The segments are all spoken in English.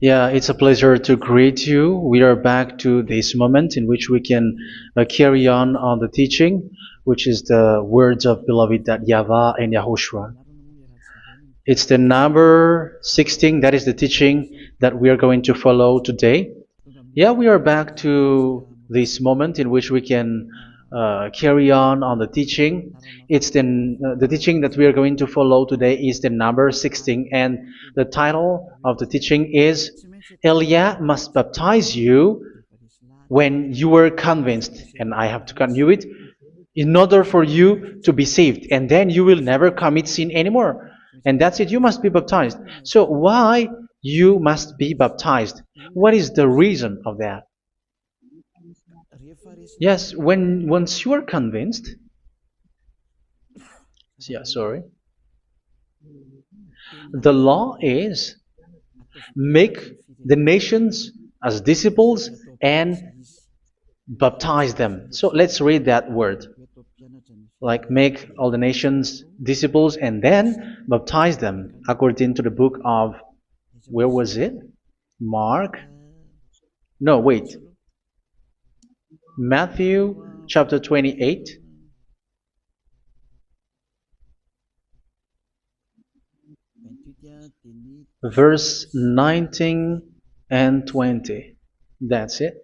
Yeah, it's a pleasure to greet you. We are back to this moment in which we can carry on the teaching, which is the words of beloved that YAHVAH and YAHOSHUA. It's the number 16, that is the teaching that we are going to follow today. Yeah, we are back to this moment in which we can carry on the teaching. It's the teaching that we are going to follow today is the number 16, and the title of the teaching is Elia must baptize you when you were convinced, and I have to continue it, in order for you to be saved, and then you will never commit sin anymore. And that's it, you must be baptized. So why you must be baptized? What is the reason of that? Yes, once you are convinced, yeah, sorry, the law is make the nations as disciples and baptize them. So let's read that word. Like make all the nations disciples and then baptize them according to the book of, where was it? Mark? No, wait. Matthew chapter 28. Verse 19 and 20. That's it.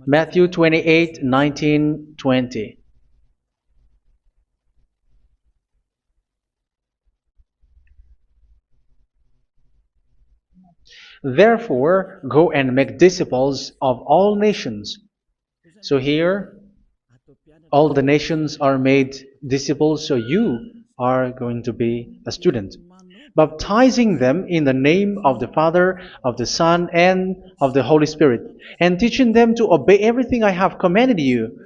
Matthew 28, 19, 20. Therefore, go and make disciples of all nations. So here, all the nations are made disciples, so you are going to be a student. Baptizing them in the name of the Father, of the Son, and of the Holy Spirit, and teaching them to obey everything I have commanded you.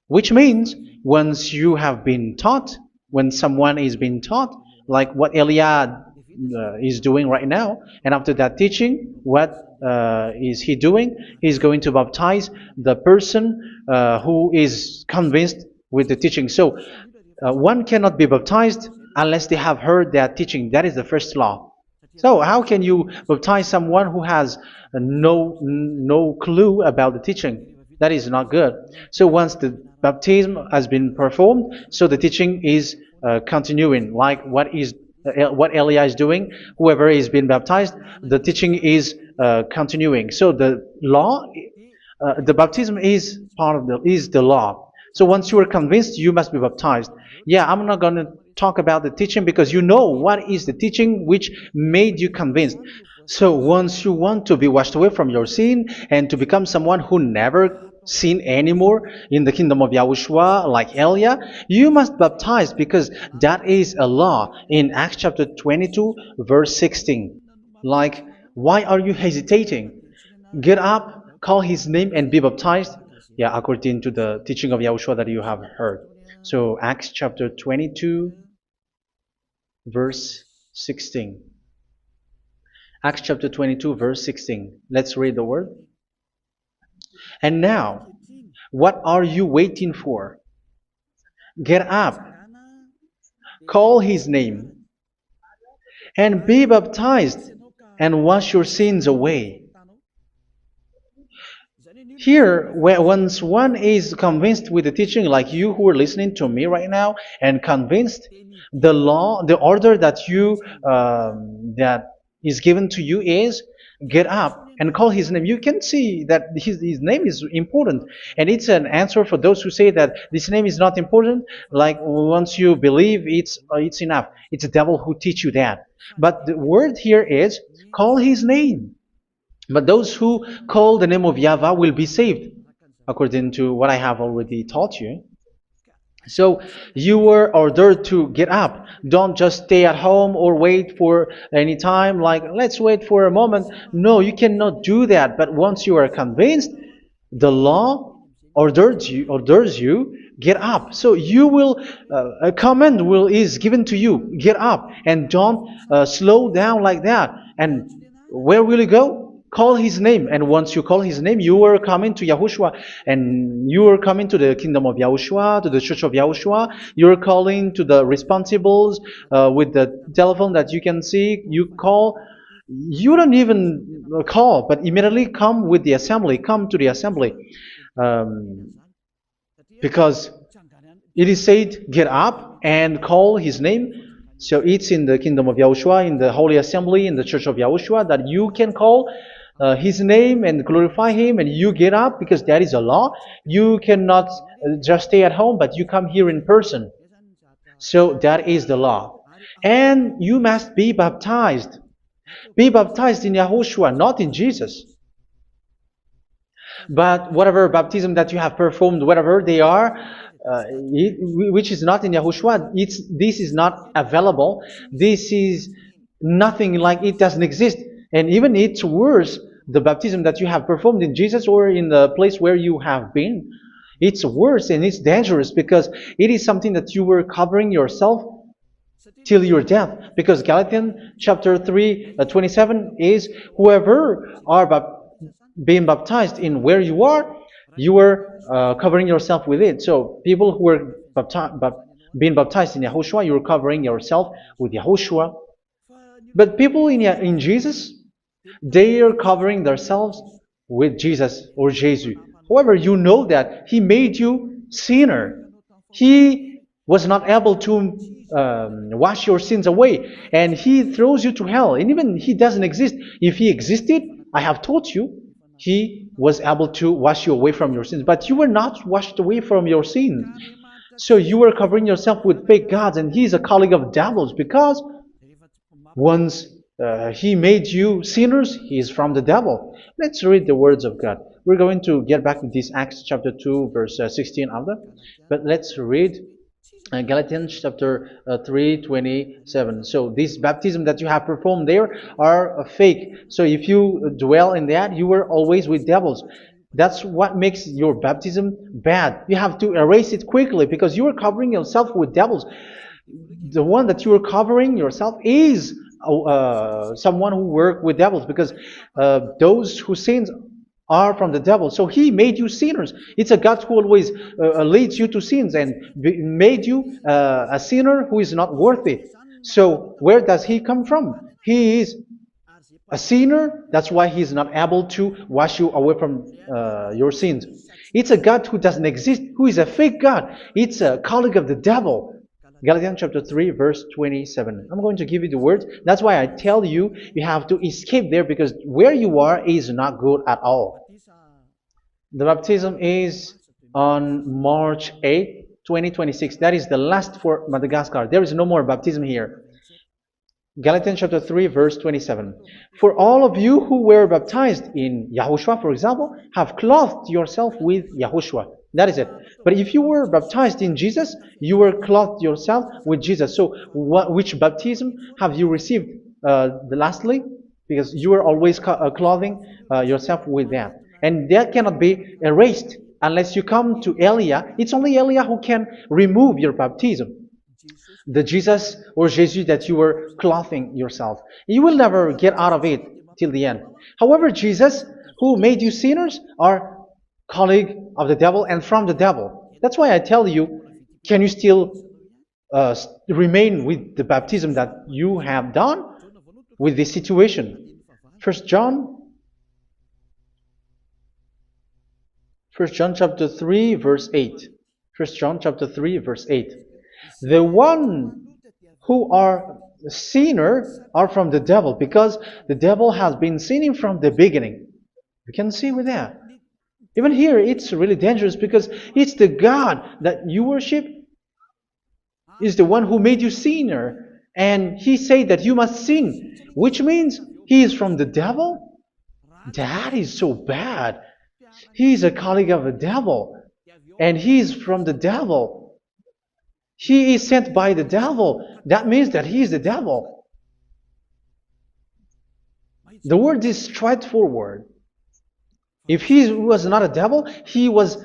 Which means, once you have been taught, when someone is being taught, like what Elia is doing right now, and after that teaching, what is he doing? He's going to baptize the person who is convinced with the teaching. So one cannot be baptized unless they have heard that teaching. That is the first law. So how can you baptize someone who has no clue about the teaching? That is not good. So once the baptism has been performed, so the teaching is continuing, like what Elia is doing. Whoever is being baptized, the teaching is continuing. So the law, the baptism is part of the law. So once you are convinced, you must be baptized. Yeah, I'm not going to talk about the teaching because you know what is the teaching which made you convinced. So once you want to be washed away from your sin and to become someone who never sin anymore in the kingdom of Yahushua, like Elia, you must baptize because that is a law in Acts chapter 22, verse 16. Like, why are you hesitating? Get up, call his name, and be baptized. Yeah, according to the teaching of Yahushua that you have heard. So Acts chapter 22, verse 16. Acts chapter 22, verse 16. Let's read the word. And now, what are you waiting for? Get up, call his name, and be baptized, and wash your sins away. Here, once one is convinced with the teaching, like you who are listening to me right now, and convinced, the law, the order that that is given to you is get up and call his name. You can see that his name is important, and it's an answer for those who say that this name is not important. Like once you believe, it's enough. It's the devil who teach you that. But the word here is call his name. But those who call the name of YAHVAH will be saved, according to what I have already taught you. So you were ordered to get up. Don't just stay at home or wait for any time, like let's wait for a moment. No, you cannot do that. But once you are convinced, the law orders you get up. So you will a command is given to you, get up, and don't slow down like that. And where will you go? call his name. And once you call his name, you are coming to Yahushua. And you are coming to the kingdom of Yahushua, to the church of Yahushua. You're calling to the responsibles with the telephone that you can see. You call. You don't even call, but immediately come with the assembly. Come to the assembly. Um, because it is said, get up and call his name. So it's in the kingdom of Yahushua, in the holy assembly, in the church of Yahushua, that you can call his name and glorify him, and you get up, because that is a law. You cannot just stay at home, but you come here in person. So that is the law. And you must be baptized. Be baptized in Yahushua, not in Jesus. But whatever baptism that you have performed, whatever they are, which is not in Yahushua, this is not available. This is nothing, like it doesn't exist. And even it's worse, the baptism that you have performed in Jesus or in the place where you have been. It's worse and it's dangerous, because it is something that you were covering yourself till your death. Because Galatians chapter 3, 27 is, whoever are being baptized in where you are covering yourself with it. So people who were being baptized in Yahushua, you're covering yourself with Yahushua. But people in Jesus, they are covering themselves with Jesus or Jesus. However, you know that he made you sinner. He was not able to wash your sins away, and he throws you to hell. And even he doesn't exist. If he existed, I have taught you, he was able to wash you away from your sins. But you were not washed away from your sins. So you were covering yourself with fake gods, and he's a colleague of devils, because once he made you sinners, he is from the devil. Let's read the words of God. We're going to get back to this Acts chapter 2, verse 16 after. But let's read Galatians chapter 3, 27. So this baptism that you have performed there are fake. So if you dwell in that, you were always with devils. That's what makes your baptism bad. You have to erase it quickly, because you are covering yourself with devils. The one that you are covering yourself is someone who works with devils, because those who sin are from the devil. So he made you sinners. It's a God who always leads you to sins, and made you a sinner who is not worthy. So where does he come from? He is a sinner. That's why he is not able to wash you away from your sins. It's a God who doesn't exist, who is a fake God. It's a colleague of the devil. Galatians chapter 3, verse 27. I'm going to give you the words. That's why I tell you, you have to escape there, because where you are is not good at all. The baptism is on March 8, 2026. That is the last for Madagascar. There is no more baptism here. Galatians chapter 3, verse 27. For all of you who were baptized in Yahushua, for example, have clothed yourself with Yahushua. That is it. But if you were baptized in Jesus, you were clothed yourself with Jesus. So which baptism have you received lastly? Because you are always clothing yourself with that. And that cannot be erased unless you come to Elia. It's only Elia who can remove your baptism. The Jesus or Jesus that you were clothing yourself. You will never get out of it till the end. However, Jesus, who made you sinners, are colleague of the devil and from the devil. That's why I tell you, can you still remain with the baptism that you have done with this situation? First John chapter 3, verse 8. First John chapter 3, verse 8. The one who are sinner are from the devil, because the devil has been sinning from the beginning. You can see with that. Even here, it's really dangerous, because it's the God that you worship is the one who made you sinner, and he said that you must sin, which means he is from the devil. That is so bad. He is a colleague of the devil, and he is from the devil. He is sent by the devil. That means that he is the devil. The word is straightforward. If he was not a devil, he washed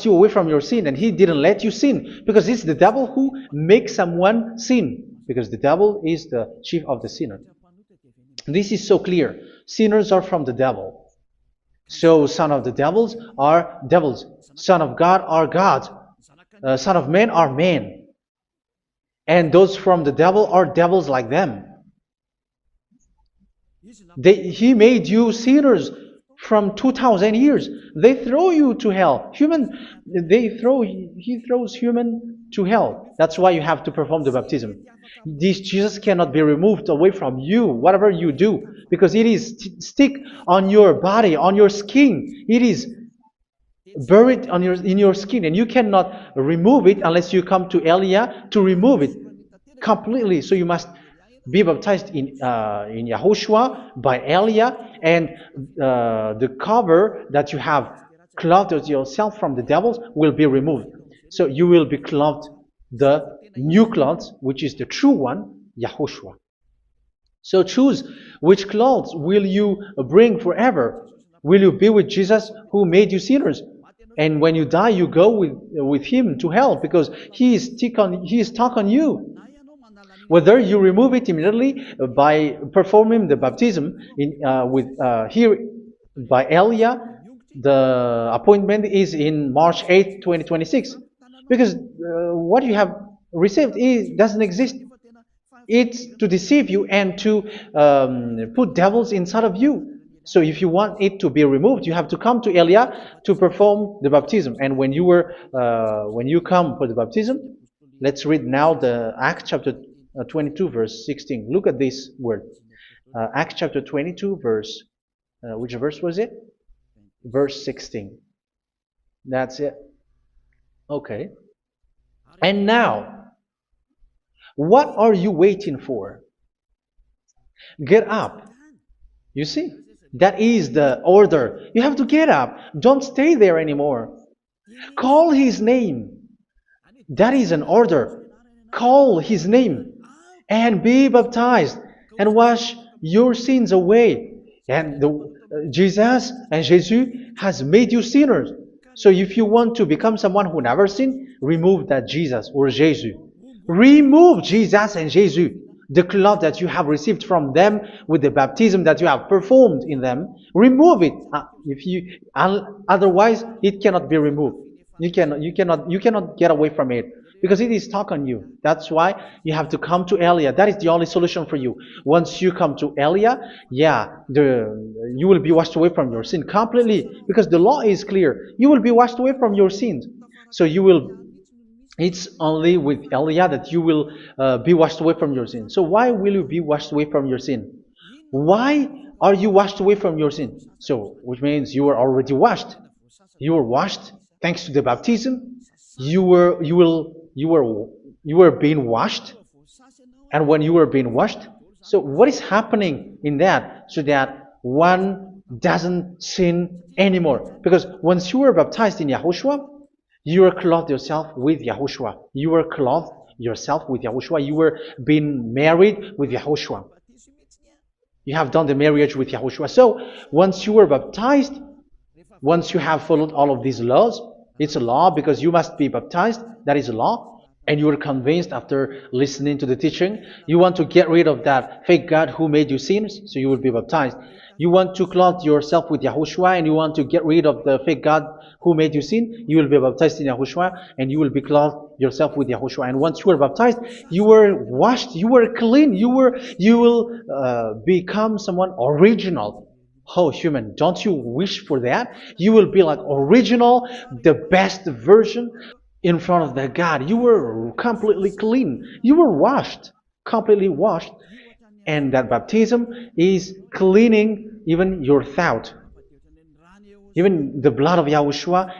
you away from your sin, and he didn't let you sin, because it's the devil who makes someone sin, because the devil is the chief of the sinner. This is so clear. Sinners are from the devil. So son of the devils are devils. Son of God are gods. Son of men are men. And those from the devil are devils like them. He made you sinners from 2,000 years. They throw you to hell. He throws human to hell. That's why you have to perform the baptism. This Jesus cannot be removed away from you, whatever you do, because it is stick on your body, on your skin. It is buried in your skin, and you cannot remove it unless you come to Elia to remove it completely. So you must be baptized in YAHOSHUA by Elia, and the cover that you have clothed yourself from the devils will be removed. So you will be clothed the new clothes, which is the true one, YAHOSHUA. So choose which clothes will you bring forever. Will you be with Jesus who made you sinners? And when you die, you go with him to hell because he is stuck on you. Whether you remove it immediately by performing the baptism here by Elia, the appointment is in March 8, 2026. Because what you have received doesn't exist. It's to deceive you and to put devils inside of you. So if you want it to be removed, you have to come to Elia to perform the baptism. And when you come for the baptism, let's read now the Acts chapter 22 verse 16. Look at this word. Acts chapter 22 verse, which verse was it? Verse 16. That's it. Okay. And now, what are you waiting for? Get up. You see, that is the order. You have to get up. Don't stay there anymore. Call his name. That is an order. Call his name and be baptized and wash your sins away. And Jesus has made you sinners. So if you want to become someone who never sinned, remove that Jesus or Jesus. Remove Jesus and Jesus, the cloth that you have received from them with the baptism that you have performed in them. Remove it. Otherwise, it cannot be removed. You cannot get away from it because it is stuck on you. That's why you have to come to Elia. That is the only solution for you. Once you come to Elia, you will be washed away from your sin completely because the law is clear. You will be washed away from your sins. So it's only with Elia that you will be washed away from your sin. So why will you be washed away from your sin? Why are you washed away from your sin? So, which means you are already washed. You were washed thanks to the baptism. You were being washed, and when you were being washed, so what is happening in that? So that one doesn't sin anymore. Because once you were baptized in YAHOSHUA, you were clothed yourself with YAHOSHUA. You were clothed yourself with YAHOSHUA. You were being married with YAHOSHUA. You have done the marriage with YAHOSHUA. So once you were baptized, once you have followed all of these laws, it's a law because you must be baptized. That is a law. And you are convinced after listening to the teaching, you want to get rid of that fake God who made you sinners, so you will be baptized. You want to clothe yourself with YAHOSHUA and you want to get rid of the fake God who made you sin, you will be baptized in YAHOSHUA and you will be clothed yourself with YAHOSHUA. And once you are baptized, you were washed, you were clean, you will become someone original. Oh, human, don't you wish for that? You will be like original, the best version in front of the God. You were completely clean. You were washed, completely washed. And that baptism is cleaning even your thought. Even the blood of YAHOSHUA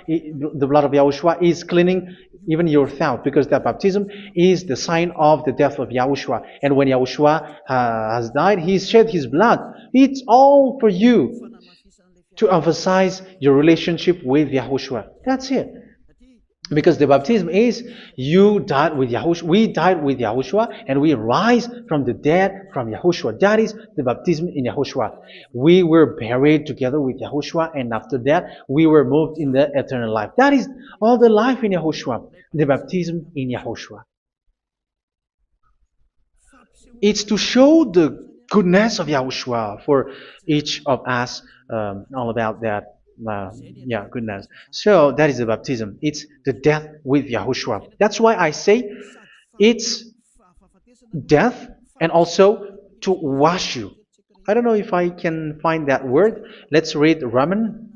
is cleaning even your thought, because that baptism is the sign of the death of YAHOSHUA. And when YAHOSHUA has died, he shed his blood. It's all for you to emphasize your relationship with YAHOSHUA. That's it. Because the baptism is you died with YAHOSHUA, we died with YAHOSHUA, and we rise from the dead from YAHOSHUA. That is the baptism in YAHOSHUA. We were buried together with YAHOSHUA, and after that we were moved in the eternal life. That is all the life in YAHOSHUA, the baptism in YAHOSHUA. It's to show goodness of Yahushua for each of us, all about that. Yeah, goodness. So that is the baptism. It's the death with Yahushua. That's why I say it's death and also to wash you. I don't know if I can find that word. Let's read Romans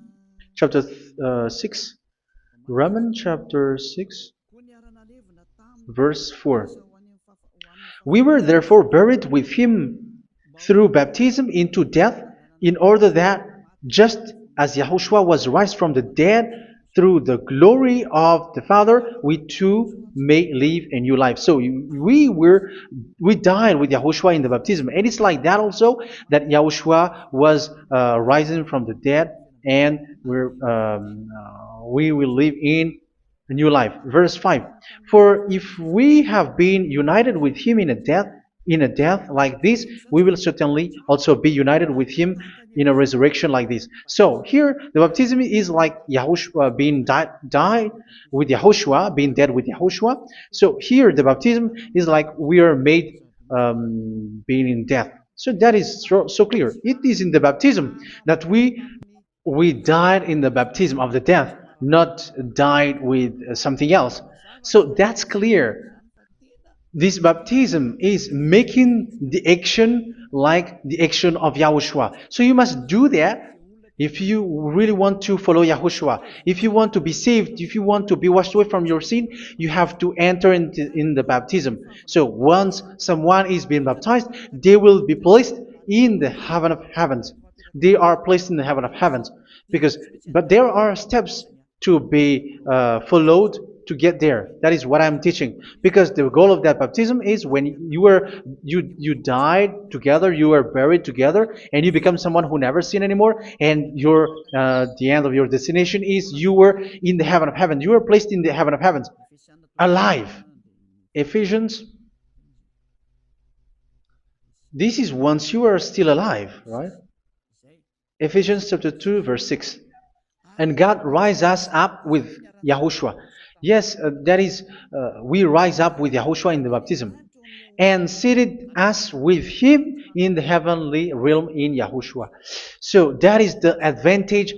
chapter 6. Romans chapter 6, verse 4. We were therefore buried with him through baptism into death, in order that, just as Yahushua was raised from the dead through the glory of the Father, we too may live a new life. So we died with Yahushua in the baptism, and it's like that also that Yahushua was rising from the dead, and we will live in a new life. Verse 5. For if we have been united with him in a death like this, we will certainly also be united with him in a resurrection like this. So here the baptism is like Yahushua being died with Yahushua, being dead with Yahushua. So here the baptism is like we are made being in death. So that is so clear. It is in the baptism that we died in the baptism of the death, not died with something else. So that's clear. This baptism is making the action like the action of Yahushua. So you must do that if you really want to follow Yahushua. If you want to be saved, if you want to be washed away from your sin, you have to enter in the baptism. So once someone is being baptized, they will be placed in the heaven of heavens. They are placed in the heaven of heavens, but there are steps to be followed to get there. That is what I'm teaching, because the goal of that baptism is when you died together, you were buried together, and you become someone who never sin anymore, and the end of your destination is you were in the heaven of heaven. You were placed in the heaven of heavens, alive. Ephesians. This is once you are still alive, right? Ephesians chapter 2, verse 6. And God rise us up with Yahushua. Yes, that is, we rise up with Yahushua in the baptism. And seated us with him in the heavenly realm in Yahushua. So that is the advantage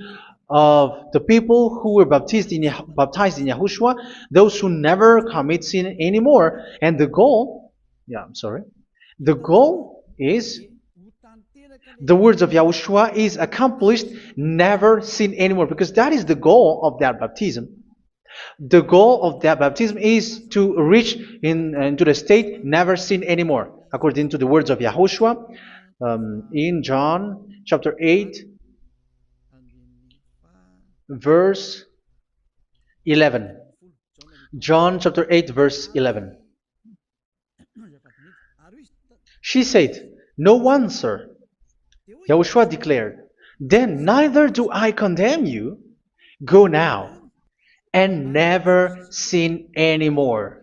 of the people who were baptized in Yahushua, those who never commit sin anymore. And the goal, the goal is the words of Yahushua is accomplished, never sin anymore, because that is the goal of that baptism. The goal of that baptism is to reach into the state never sin anymore, according to the words of Yahushua in John chapter 8, verse 11. John chapter 8, verse 11. She said, "No one, sir." Yahushua declared, "Then neither do I condemn you. Go now and never sin anymore."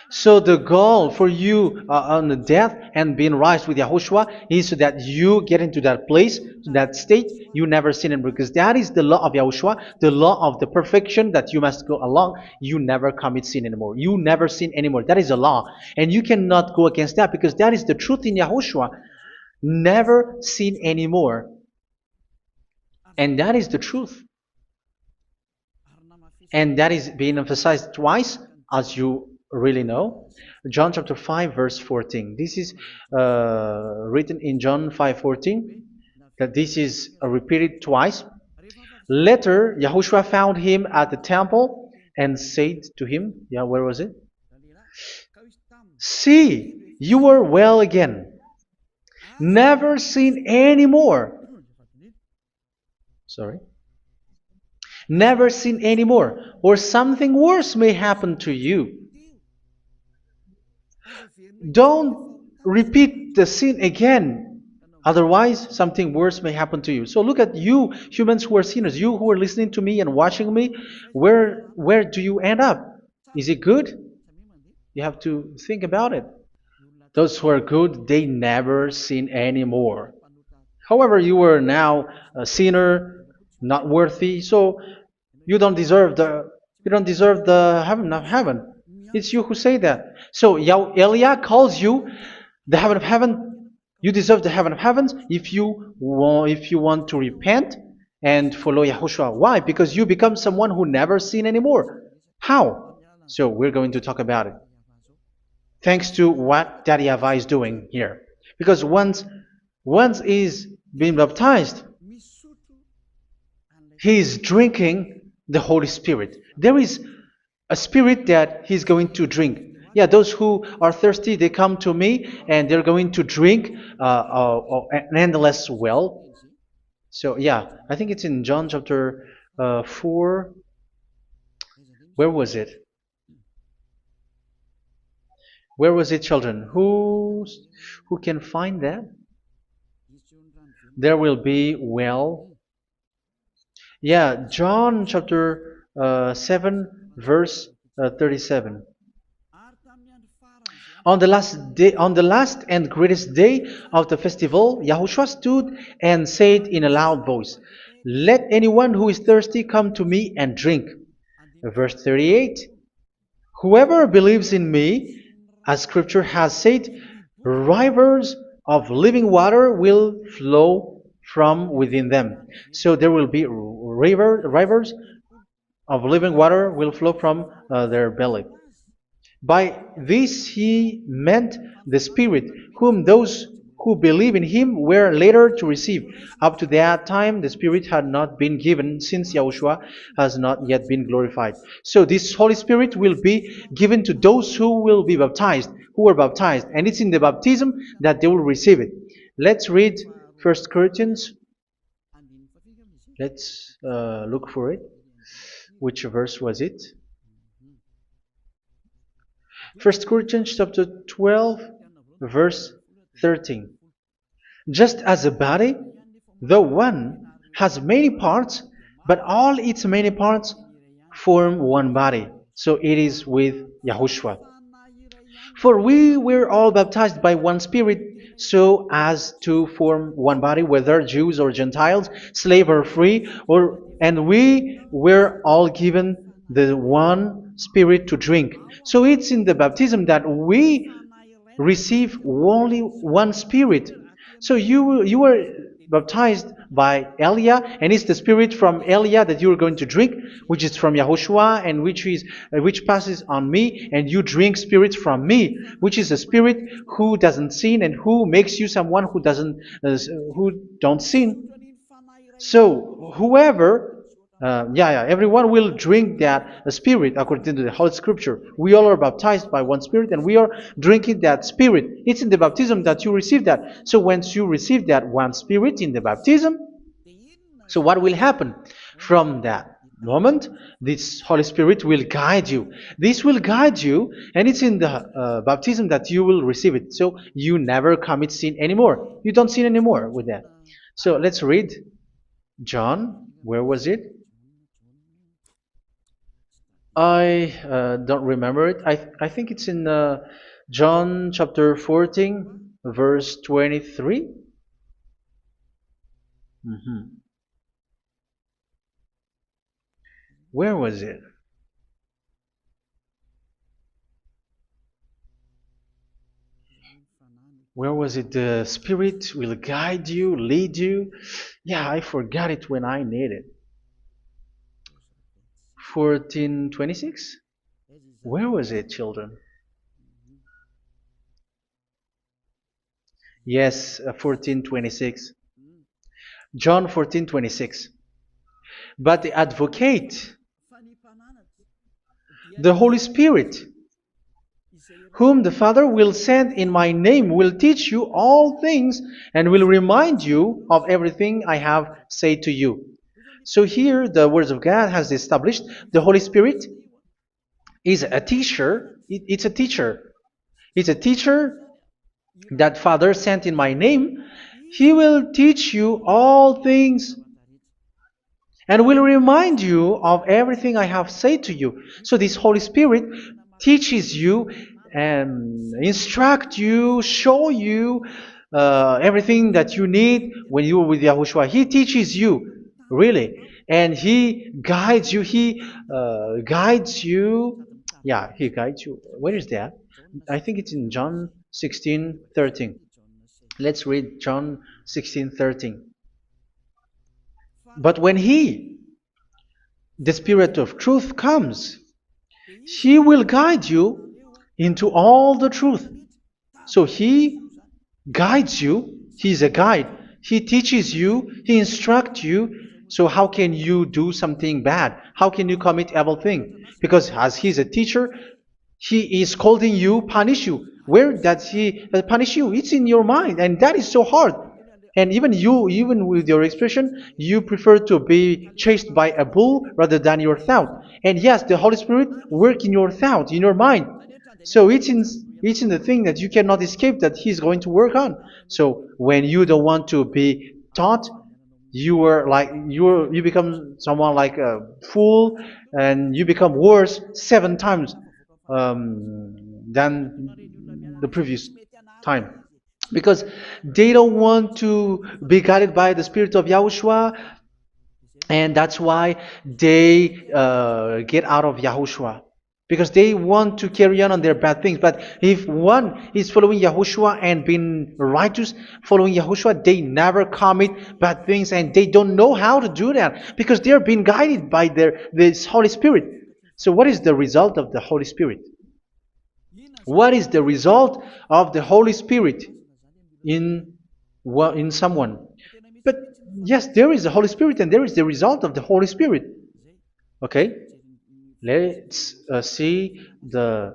So the goal for you on the death and being raised with Yahushua is so that you get into that place, that state, you never sin anymore. Because that is the law of Yahushua, the law of the perfection that you must go along. You never commit sin anymore. You never sin anymore. That is a law. And you cannot go against that, because that is the truth in Yahushua. Never sin anymore. And that is the truth. And that is being emphasized twice, as you really know. John chapter 5, verse 14. This is written in John 5:14, that this is repeated twice. Later, Yahushua found him at the temple and said to him, where was it? "See, you are well again. Never sin anymore." Never sin anymore, or something worse may happen to you. Don't repeat the sin again. Otherwise, something worse may happen to you. So look at you, humans who are sinners, you who are listening to me and watching me. Where do you end up? Is it good? You have to think about it. Those who are good, they never sin anymore. However, you are now a sinner, not worthy, so you don't deserve the heaven of heaven. It's you who say that. So Eliah calls you the heaven of heaven You deserve the heaven of heavens if you want to repent and follow Yahushua. Why? Because you become someone who never sin anymore. How? So we're going to talk about it. Thanks to what Daddy YAHVAH is doing here. Because once he's been baptized, he is drinking the Holy Spirit. There is a spirit that he's going to drink. Yeah, those who are thirsty, they come to me and they're going to drink an endless well. So yeah, I think it's in John chapter 4. Where was it? Where was it, children? Who can find that? There will be well. Yeah, John chapter 7, verse 37. On the last and greatest day of the festival, Yahushua stood and said in a loud voice, "Let anyone who is thirsty come to me and drink." Verse 38, "Whoever believes in me, as scripture has said, rivers of living water will flow from within them." So there will be rivers of living water will flow from their belly. By this he meant the Spirit, whom those who believe in him were later to receive. Up to that time, the Spirit had not been given, since Yahushua has not yet been glorified. So this Holy Spirit will be given to those who will be baptized, who are baptized, and it's in the baptism that they will receive it. Let's read 1 Corinthians. Let's look for it. Which verse was it? 1 Corinthians chapter 12, verse 13. Just as a body, though one, has many parts, but all its many parts form one body. So it is with Yahushua. For we were all baptized by one Spirit, so as to form one body, whether Jews or Gentiles, slave or free, and we were all given the one Spirit to drink. So it's in the baptism that we receive only one Spirit. So you were baptized by Elia, and it's the Spirit from Elia that you are going to drink, which is from Yahushua, and which passes on me, and you drink Spirit from me, which is a Spirit who doesn't sin and who makes you someone who don't sin. So whoever everyone will drink that Spirit according to the Holy Scripture. We all are baptized by one Spirit, and we are drinking that Spirit. It's in the baptism that you receive that. So once you receive that one Spirit in the baptism, so what will happen? From that moment, this Holy Spirit will guide you. This will guide you, and it's in the baptism that you will receive it. So you never commit sin anymore. You don't sin anymore with that. So let's read John. Where was it? I don't remember it. I think it's in John chapter 14, verse 23. Where was it? Where was it? The Spirit will guide you, lead you. Yeah, I forgot it when I need it. 14:26? Where was it, children? Yes, 14:26. John 14:26. But the Advocate, the Holy Spirit, whom the Father will send in my name, will teach you all things and will remind you of everything I have said to you. So here the words of God has established the Holy Spirit is a teacher. It's a teacher. It's a teacher that Father sent in my name. He will teach you all things and will remind you of everything I have said to you. So this Holy Spirit teaches you and instruct you, show you everything that you need when you are with Yahushua. He teaches you, really. And He guides you. He guides you. Yeah, He guides you. Where is that? I think it's in John 16:13. Let's read John 16:13. But when He, the Spirit of truth, comes, He will guide you into all the truth. So He guides you. He's a guide. He teaches you. He instructs you. So how can you do something bad? How can you commit evil thing? Because as He's a teacher, He is scolding you, punish you. Where does He punish you? It's in your mind, and that is so hard. And even you, even with your expression, you prefer to be chased by a bull rather than your thought. And yes, the Holy Spirit work in your thought, in your mind. So it's in the thing that you cannot escape that He's going to work on. So when you don't want to be taught, you become someone like a fool, and you become worse 7 times than the previous time, because they don't want to be guided by the spirit of Yahushua, and that's why they get out of Yahushua, because they want to carry on their bad things. But if one is following Yahushua and being righteous, following Yahushua, they never commit bad things, and they don't know how to do that because they are being guided by this Holy Spirit. So what is the result of the Holy Spirit? What is the result of the Holy Spirit in in someone? But yes, there is the Holy Spirit, and there is the result of the Holy Spirit. Okay, let's see the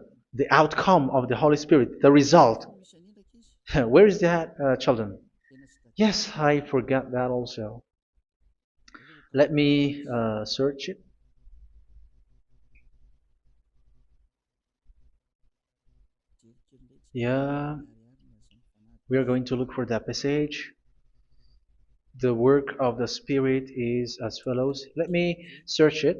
outcome of the Holy Spirit, the result. Where is that, children? Yes, I forgot that also. Let me search it. Yeah, we are going to look for that passage. The work of the Spirit is as follows. Let me search it.